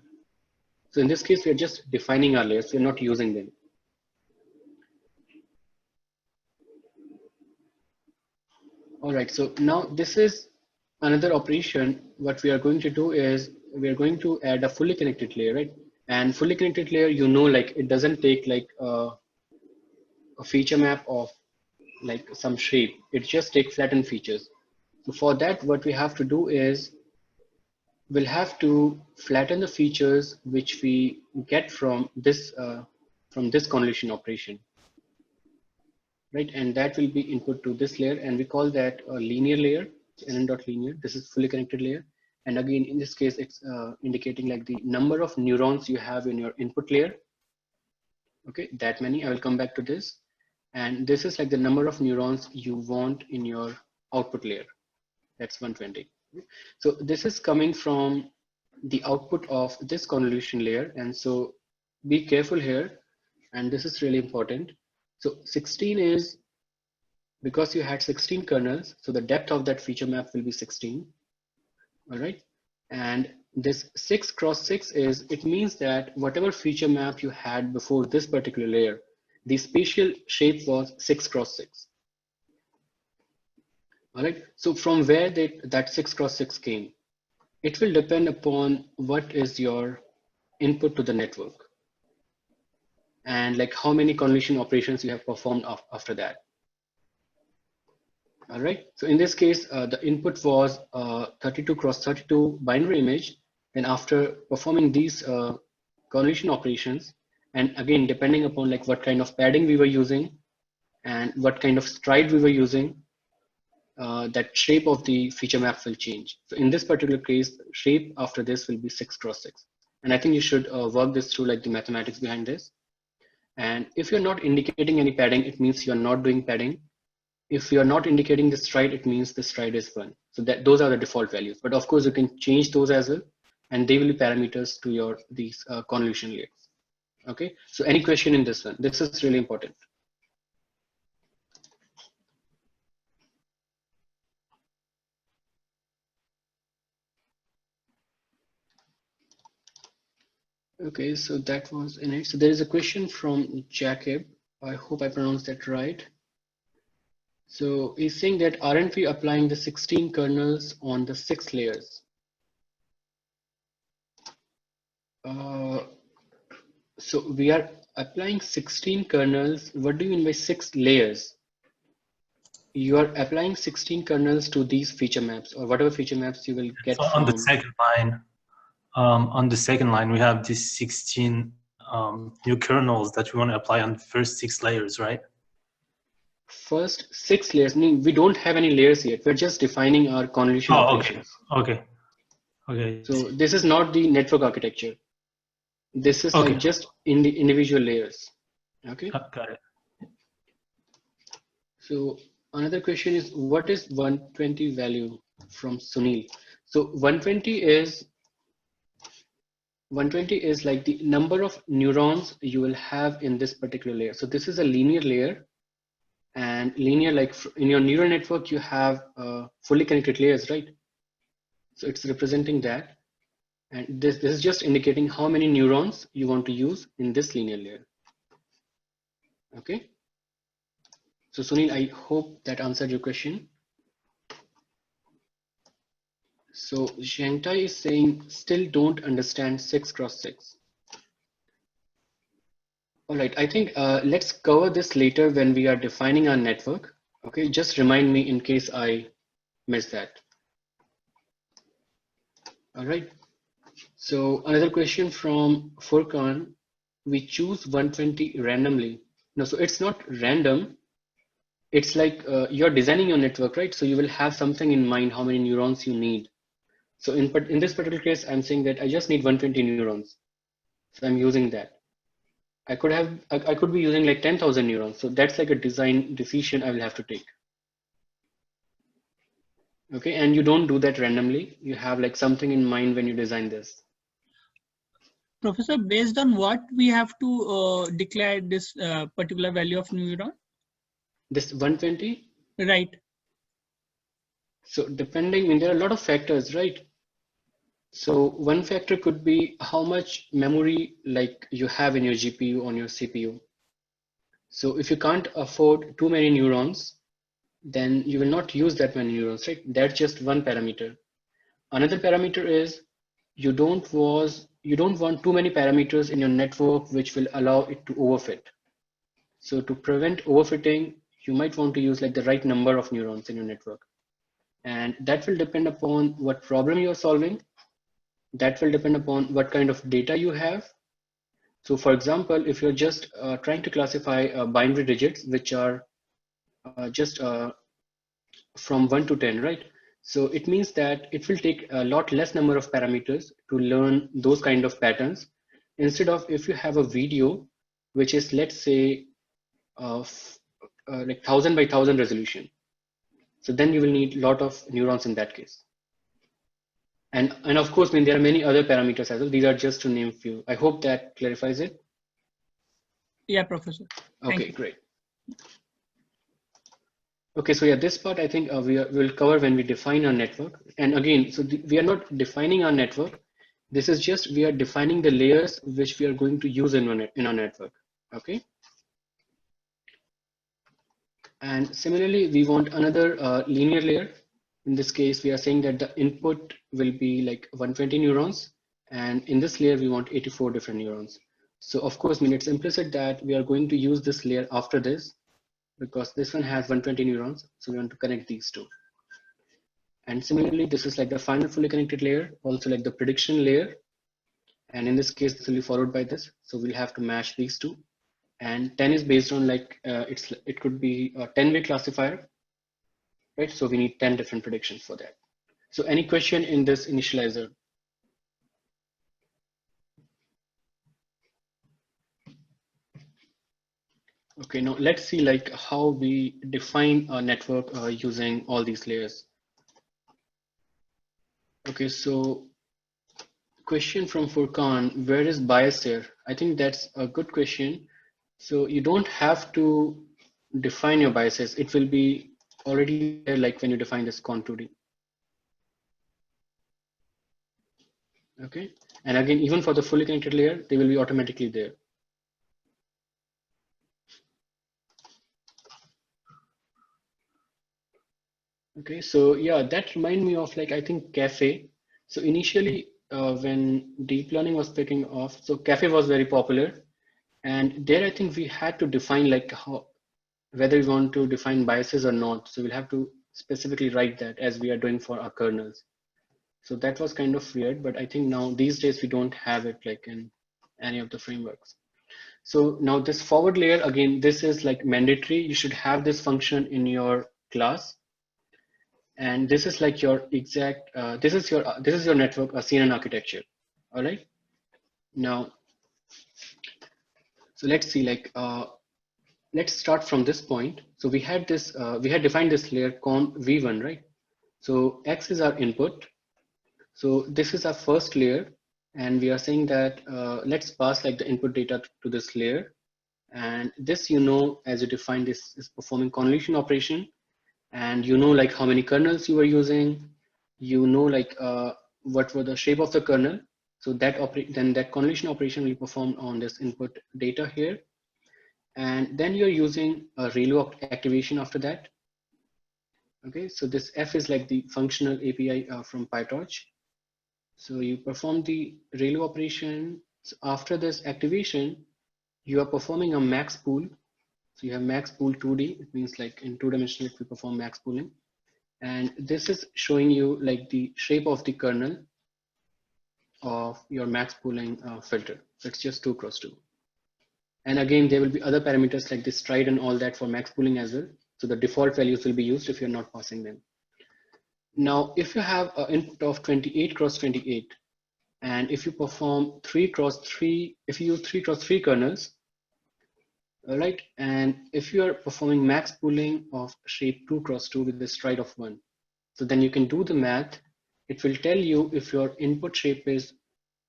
S1: So in this case, we are just defining our layers. We're not using them. All right, so now this is another operation. What we are going to do is we are going to add a fully connected layer, right? And fully connected layer, you know, like it doesn't take like a feature map of like some shape. It just takes flattened features. So for that, what we have to do is we'll have to flatten the features which we get from this convolution operation, right? And that will be input to this layer, and we call that a linear layer, nn.linear. This is fully connected layer. And again, in this case, it's indicating like the number of neurons you have in your input layer. Okay, that many. I will come back to this. And this is like the number of neurons you want in your output layer. That's 120. So this is coming from the output of this convolution layer. And so be careful here. And this is really important. So 16 is because you had 16 kernels. So the depth of that feature map will be 16. All right. And this 6 cross 6 is, it means that whatever feature map you had before this particular layer, the spatial shape was 6 cross 6. All right. So from where that 6 cross 6 came, it will depend upon what is your input to the network and like how many convolution operations you have performed after that. All right. So in this case, the input was 32 cross 32 binary image. Then after performing these convolution operations, and again, depending upon like what kind of padding we were using and what kind of stride we were using, that shape of the feature map will change. So in this particular case, shape after this will be 6 cross 6. And I think you should work this through like the mathematics behind this. And if you're not indicating any padding, it means you're not doing padding. If you're not indicating the stride, it means the stride is 1. So that those are the default values. But of course, you can change those as well. And they will be parameters to your these convolution layers. Okay. So any question in this one? This is really important. Okay, so that was in it. So there is a question from Jacob. I hope I pronounced that right. So he's saying that aren't we applying the 16 kernels on the 6 layers? So we are applying 16 kernels. What do you mean by 6 layers? You are applying 16 kernels to these feature maps or whatever feature maps you will get
S3: so
S1: from.
S3: On the second line, we have these 16 new kernels that we want to apply on the first 6 layers, right?
S1: First 6 layers, meaning we don't have any layers yet. We're just defining our convolution operations.
S3: Okay.
S1: So this is not the network architecture. This is like just in the individual layers. Okay.
S3: Got it.
S1: So another question is, what is 120 value from Sunil? So 120 is like the number of neurons you will have in this particular layer. So this is a linear layer, and linear, like in your neural network, you have fully connected layers, right? So it's representing that. And this is just indicating how many neurons you want to use in this linear layer. Okay. So Sunil, I hope that answered your question. So Shantai is saying, still don't understand 6 cross 6. All right, I think let's cover this later when we are defining our network. Okay, just remind me in case I miss that. All right. So another question from Furkan, we choose 120 randomly. No, so it's not random. It's like you're designing your network, right? So you will have something in mind, how many neurons you need. So in this particular case, I'm saying that I just need 120 neurons. So I'm using that. I could be using like 10,000 neurons. So that's like a design decision I will have to take. Okay, and you don't do that randomly. You have like something in mind when you design this.
S4: Professor, based on what we have to declare this particular value of neuron?
S1: This 120?
S4: Right.
S1: So depending, I mean, there are a lot of factors, right? So one factor could be how much memory like you have in your GPU on your CPU. So if you can't afford too many neurons, then you will not use that many neurons, right? That's just one parameter. Another parameter is you don't want too many parameters in your network which will allow it to overfit. So to prevent overfitting, you might want to use like the right number of neurons in your network. And that will depend upon what problem you're solving. That will depend upon what kind of data you have. So for example, if you're just trying to classify binary digits, which are just from 1 to 10, right? So it means that it will take a lot less number of parameters to learn those kind of patterns. Instead of if you have a video, which is, let's say, like 1000 by 1000 resolution. So then you will need a lot of neurons in that case. And of course, I mean, there are many other parameters as well. These are just to name few. I hope that clarifies it.
S4: Yeah, Professor.
S1: Okay, great. Okay, so yeah, this part I think we'll cover when we define our network. And again, so we are not defining our network. This is just we are defining the layers which we are going to use in our network. Okay. And similarly, we want another linear layer. In this case, we are saying that the input will be like 120 neurons. And in this layer, we want 84 different neurons. So of course, I mean, it's implicit that we are going to use this layer after this, because this one has 120 neurons. So we want to connect these two. And similarly, this is like the final fully connected layer, also like the prediction layer. And in this case, this will be followed by this. So we'll have to match these two. And 10 is based on like, it could be a 10-way classifier, right? So we need 10 different predictions for that. So any question in this initializer? Okay, now let's see like how we define a network using all these layers. Okay, so question from Furkan, where is bias here? I think that's a good question. So you don't have to define your biases. It will be already there like when you define this con2D. Okay, and again, even for the fully connected layer, they will be automatically there. Okay, so yeah, that reminds me of like, I think Caffe. So initially when deep learning was picking off, so Caffe was very popular. And there I think we had to define like how, whether we want to define biases or not. So we'll have to specifically write that as we are doing for our kernels. So that was kind of weird, but I think now these days we don't have it like in any of the frameworks. So now this forward layer, again, this is like mandatory. You should have this function in your class. And this is like your exact, this is your network, CNN architecture. All right. Now, so let's see, like, let's start from this point. So we had this, we had defined this layer con V1, right? So X is our input. So this is our first layer. And we are saying that let's pass like the input data to this layer. And this, you know, as you define this is performing convolution operation. And you know like how many kernels you were using, you know like what were the shape of the kernel. So that then that convolution operation will be performed on this input data here. And then you're using a ReLU activation after that. Okay, so this F is like the functional API from PyTorch. So you perform the ReLU operation. So after this activation, you are performing a max pool. So you have max pool 2D. It means like in 2-dimensional, if we perform max pooling. And this is showing you like the shape of the kernel of your max pooling filter. So it's just 2 × 2. And again, there will be other parameters like the stride and all that for max pooling as well. So the default values will be used if you're not passing them. Now, if you have an input of 28 × 28, and if you perform 3 × 3, if you use 3 × 3 kernels, all right, and if you are performing max pooling of shape 2 × 2 with the stride of 1, so then you can do the math. It will tell you if your input shape is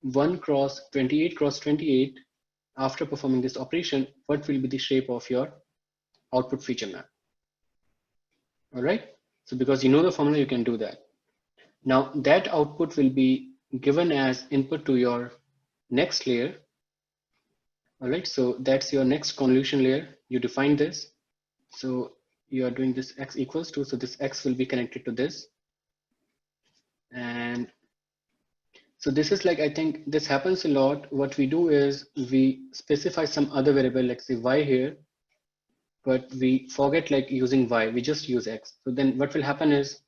S1: 1 × 28 × 28, after performing this operation, what will be the shape of your output feature map? All right, so because you know the formula, you can do that. Now that output will be given as input to your next layer. All right, so that's your next convolution layer. You define this. So you are doing this X equals to, so this X will be connected to this. And so this is like, I think this happens a lot. What we do is we specify some other variable, like say Y here, but we forget like using Y, we just use X. So then what will happen is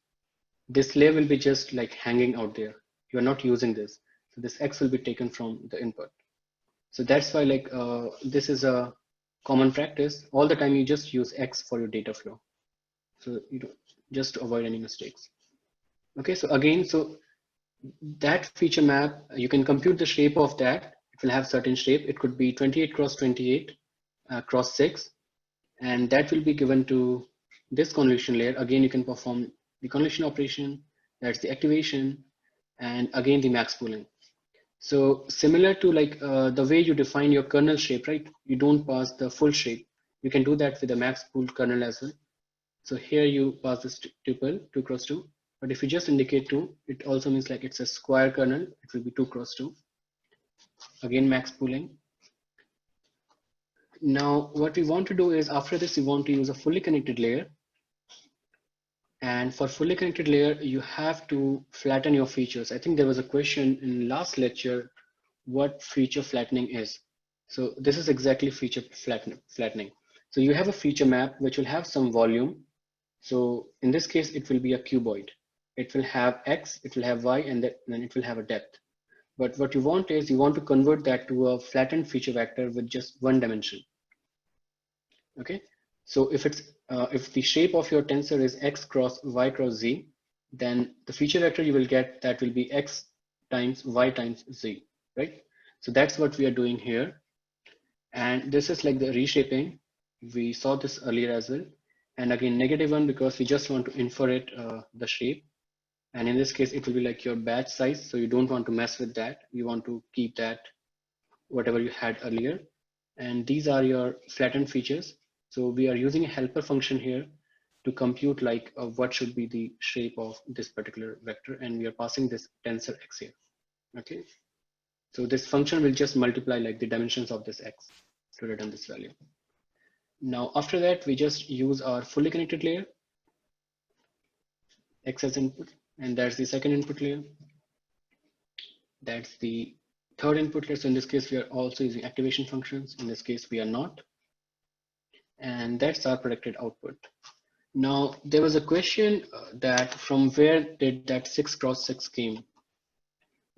S1: this layer will be just like hanging out there. You're not using this. So this X will be taken from the input. So that's why like this is a common practice. All the time you just use X for your data flow. So you don't, just to avoid any mistakes. Okay, so again, so that feature map, you can compute the shape of that. It will have certain shape. It could be 28 × 28 × 6. and that will be given to this convolution layer. Again, you can perform the convolution operation, that's the activation, and again the max pooling. So similar to like the way you define your kernel shape, right? You don't pass the full shape. You can do that with a max pooled kernel as well. So here you pass this tuple 2 cross 2, but if you just indicate 2, it also means like it's a square kernel. It will be 2 cross 2. Again, max pooling. Now, what we want to do is after this, we want to use a fully connected layer. And for fully connected layer, you have to flatten your features. I think there was a question in last lecture, what feature flattening is. So this is exactly feature flattening. So you have a feature map, which will have some volume. So in this case, it will be a cuboid. It will have X, it will have Y, and then it will have a depth. But what you want is you want to convert that to a flattened feature vector with just one dimension. Okay, so if the shape of your tensor is X cross Y cross Z, then the feature vector you will get, that will be X times Y times Z, right? So that's what we are doing here. And this is like the reshaping. We saw this earlier as well. And again, -1 because we just want to infer it, the shape. And in this case, it will be like your batch size. So you don't want to mess with that. You want to keep that whatever you had earlier. And these are your flattened features. So we are using a helper function here to compute like what should be the shape of this particular vector. And we are passing this tensor X here. Okay. So this function will just multiply like the dimensions of this X to return this value. Now, after that, we just use our fully connected layer, X as input, and that's the second input layer. That's the third input layer. So in this case, we are also using activation functions. In this case, we are not. And that's our predicted output. Now, there was a question that from where did that 6 cross 6 came,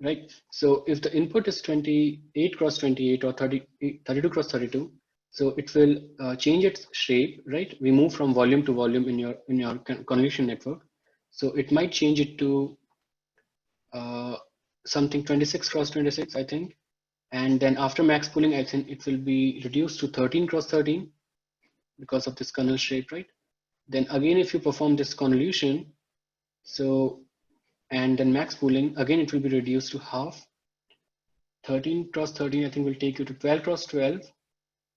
S1: right? So if the input is 28 cross 28 or 32 cross 32, so it will change its shape, right? We move from volume to volume in your convolution network. So it might change it to something 26 cross 26, I think. And then after max pooling, I think it will be reduced to 13 cross 13 because of this kernel shape, right? Then again, if you perform this convolution, so, and then max pooling, again, it will be reduced to half. 13 cross 13, I think will take you to 12 cross 12.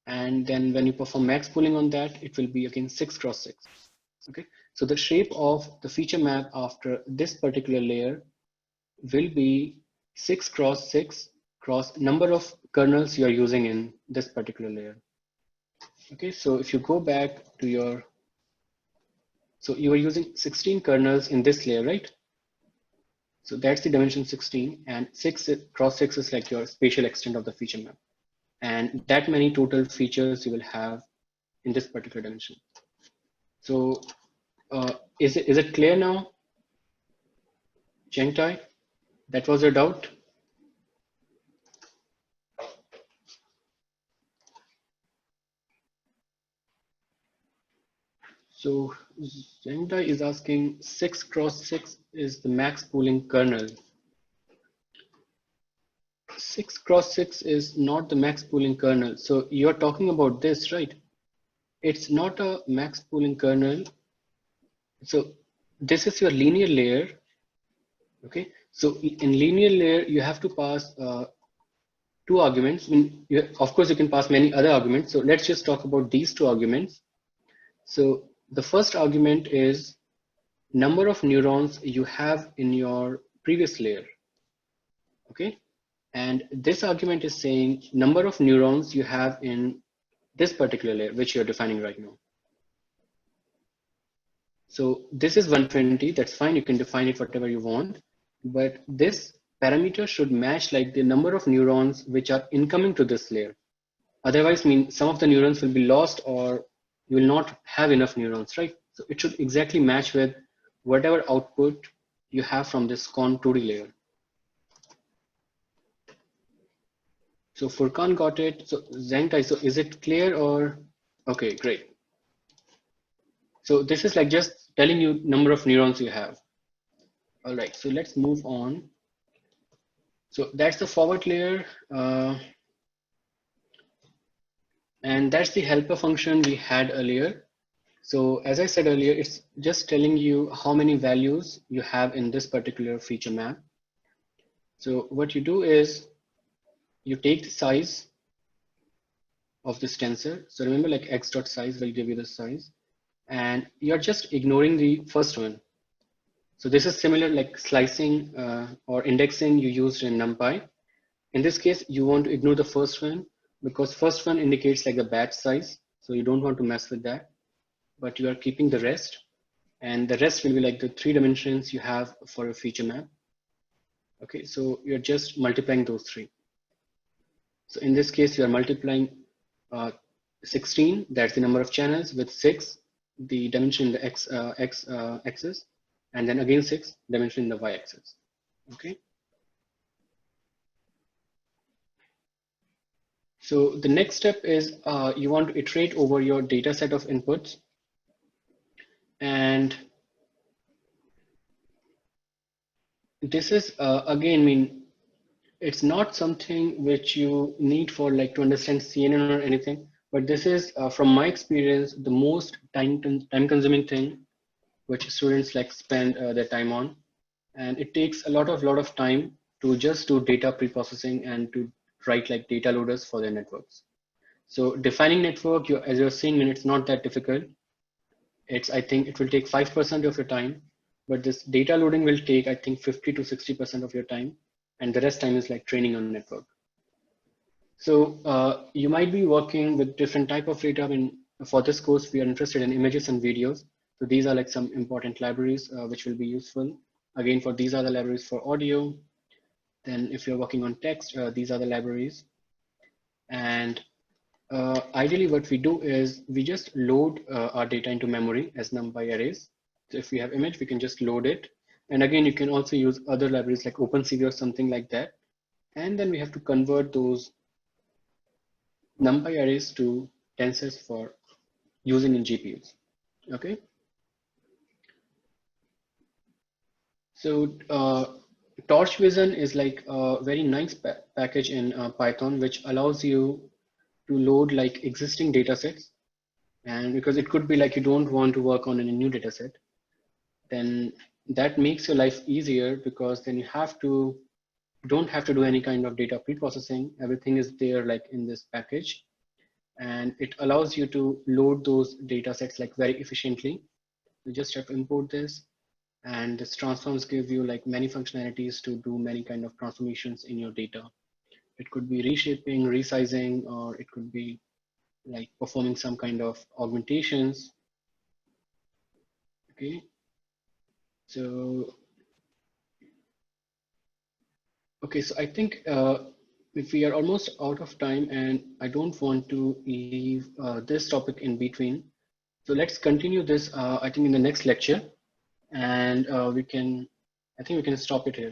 S1: And then when you perform max pooling on that, it will be again 6 cross 6. Okay, so the shape of the feature map after this particular layer will be 6 cross 6 cross number of kernels you are using in this particular layer. Okay, so if you go back to your, so you are using 16 kernels in this layer, right? So that's the dimension 16, and 6 cross 6 is like your spatial extent of the feature map. And that many total features you will have in this particular dimension. So is it clear now, Chengtai? That was your doubt? So Zhengdai is asking 6 cross 6 is the max pooling kernel. 6 cross 6 is not the max pooling kernel. So you're talking about this, right? It's not a max pooling kernel. So this is your linear layer. Okay. So in linear layer, you have to pass 2 arguments. Of course, you can pass many other arguments. So let's just talk about these 2 arguments. So the first argument is number of neurons you have in your previous layer. Okay. And this argument is saying number of neurons you have in this particular layer, which you're defining right now. So this is 120, that's fine. You can define it whatever you want, but this parameter should match like the number of neurons which are incoming to this layer. Otherwise, some of the neurons will be lost or you will not have enough neurons, right? So it should exactly match with whatever output you have from this Con 2D layer. So Furkan got it. So Zhengtai, so is it clear or? Okay, great. So this is like just telling you number of neurons you have. All right, so let's move on. So that's the forward layer. And that's the helper function we had earlier. So as I said earlier, it's just telling you how many values you have in this particular feature map. So what you do is you take the size of this tensor. So remember, like x dot size will give you the size, and you're just ignoring the first one. So this is similar like slicing or indexing you used in NumPy. In this case, you want to ignore the first one because first one indicates like the batch size. So you don't want to mess with that, but you are keeping the rest, and the rest will be like the 3 dimensions you have for a feature map. Okay, so you're just multiplying those 3. So in this case, you are multiplying 16, that's the number of channels, with 6, the dimension in the x axis, and then again 6, dimension in the y axis. Okay. So the next step is you want to iterate over your data set of inputs, and this is again, it's not something which you need for like to understand CNN or anything, but this is from my experience the most time consuming thing which students like spend their time on, and it takes a lot of time to just do data preprocessing and to write like data loaders for their networks. So defining network, as you're seeing, it's not that difficult. I think it will take 5% of your time, but this data loading will take, I think, 50 to 60% of your time, and the rest time is like training on network. So you might be working with different type of data. I mean, for this course, we are interested in images and videos. So these are like some important libraries which will be useful. Again, for these are the libraries for audio. Then if you're working on text, these are the libraries. And ideally what we do is we just load our data into memory as NumPy arrays. So if we have image, we can just load it. And again, you can also use other libraries like OpenCV or something like that. And then we have to convert those NumPy arrays to tensors for using in GPUs. Okay. So Torch Vision is like a very nice package in Python, which allows you to load like existing data sets. And because it could be like you don't want to work on a new data set, then that makes your life easier, because then you don't have to do any kind of data preprocessing. Everything is there like in this package, and it allows you to load those data sets like very efficiently. You just have to import this, and this transforms give you like many functionalities to do many kind of transformations in your data. It could be reshaping, resizing, or it could be like performing some kind of augmentations. Okay, so so I think if we are almost out of time, and I don't want to leave this topic in between, so let's continue this I think in the next lecture, and I think we can stop it here.